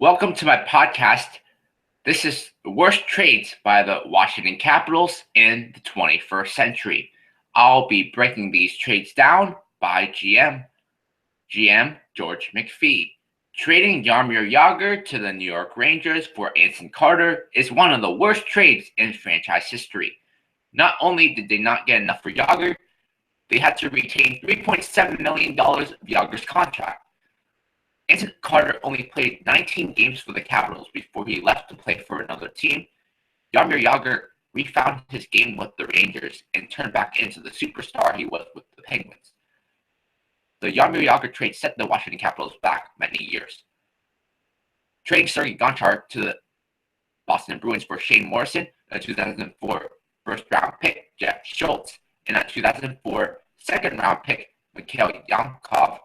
Welcome to my podcast. This is the worst trades by the Washington Capitals in the 21st century. I'll be breaking these trades down by GM. GM George McPhee. Trading Jaromir Jagr to the New York Rangers for Anson Carter is one of the worst trades in franchise history. Not only did they not get enough for Jagr, they had to retain $3.7 million of Jagr's contract. Anson Carter only played 19 games for the Capitals before he left to play for another team. Jaromir Jagr refound his game with the Rangers and turned back into the superstar he was with the Penguins. The Jaromir Jagr trade set the Washington Capitals back many years. Trading Sergei Gonchar to the Boston Bruins for Shoane Morrisonn, a 2004 first-round pick, Jeff Schultz, and a 2004 second-round pick, Mikail Yunkov,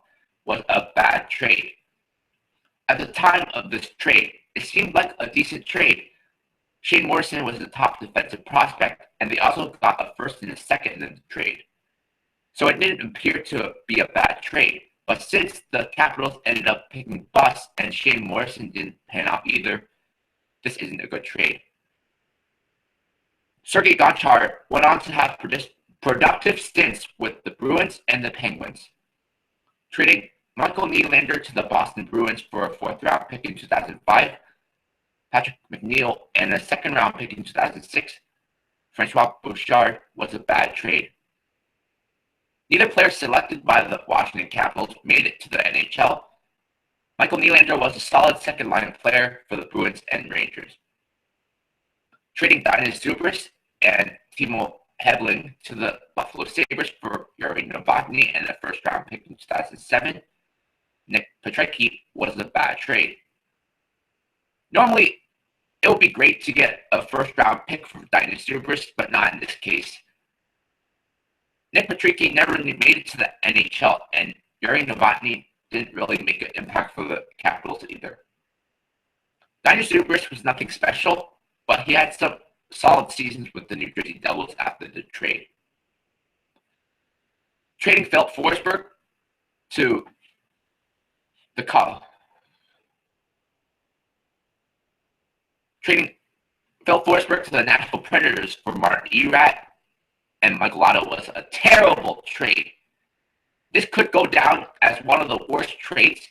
was a bad trade. At the time of this trade, it seemed like a decent trade. Shoane Morrisonn was the top defensive prospect, and they also got a first and a second in the trade. So it didn't appear to be a bad trade. But since the Capitals ended up picking bust and Shoane Morrisonn didn't pan out either, this isn't a good trade. Sergei Gonchar went on to have productive stints with the Bruins and the Penguins. Trading Mikail Nylander to the Boston Bruins for a fourth-round pick in 2005, McNeil, and a second-round pick in 2006, Francois Bouchard was a bad trade. Neither player selected by the Washington Capitals made it to the NHL. Mikail Nylander was a solid second-line player for the Bruins and Rangers. Trading Danius Zubrus and Timo Helbling to the Buffalo Sabres for Jiri Novotny and a first-round pick in 2007, Petrecki was a bad trade. Normally, it would be great to get a first-round pick from Danius Zubrus, but not in this case. Petrecki never made it to the NHL, and Jiri Novotny didn't really make an impact for the Capitals either. Danius Zubrus was nothing special, but he had some solid seasons with the New Jersey Devils after the trade. Trading Filip Forsberg to the Nashville Predators for Martin Erat and MacLellan was a terrible trade. This could go down as one of the worst trades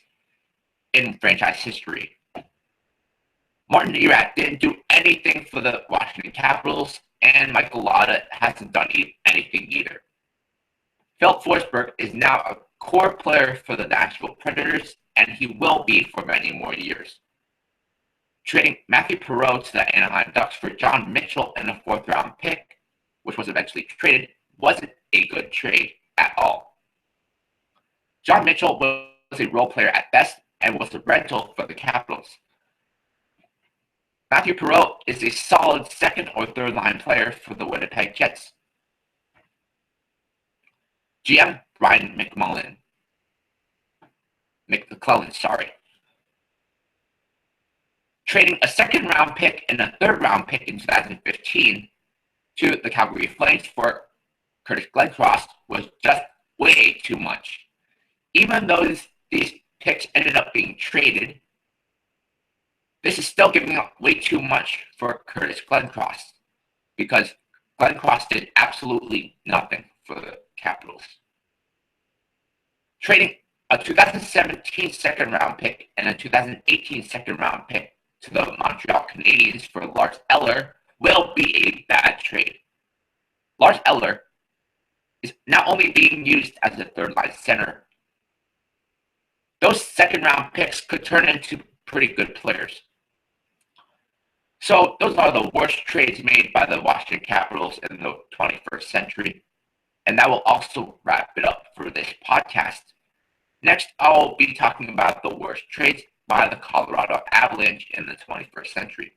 in franchise history. Martin Erat didn't do anything for the Washington Capitals, and MacLellan hasn't done anything either. Filip Forsberg is now a core player for the Nashville Predators, and he will be for many more years. Trading Matthieu Perrault to the Anaheim Ducks for John Mitchell and a fourth-round pick, which was eventually traded, wasn't a good trade at all. John Mitchell was a role player at best and was a rental for the Capitals. Matthieu Perrault is a solid second or third line player for the Winnipeg Jets. GM Brian McLellan. Trading a second-round pick and a third-round pick in 2015 to the Calgary Flames for Curtis Glencross was just way too much. Even though these picks ended up being traded, this is still giving up way too much for Curtis Glencross because Glencross did absolutely nothing for the Capitals. Trading a 2017 second-round pick and a 2018 second-round pick to the Montreal Canadiens for Lars Eller will be a bad trade. Lars Eller is now only being used as a third-line center. Those second-round picks could turn into pretty good players. So those are the worst trades made by the Washington Capitals in the 21st century. And that will also wrap it up for this podcast. Next, I'll be talking about the worst trades by the Colorado Avalanche in the 21st century.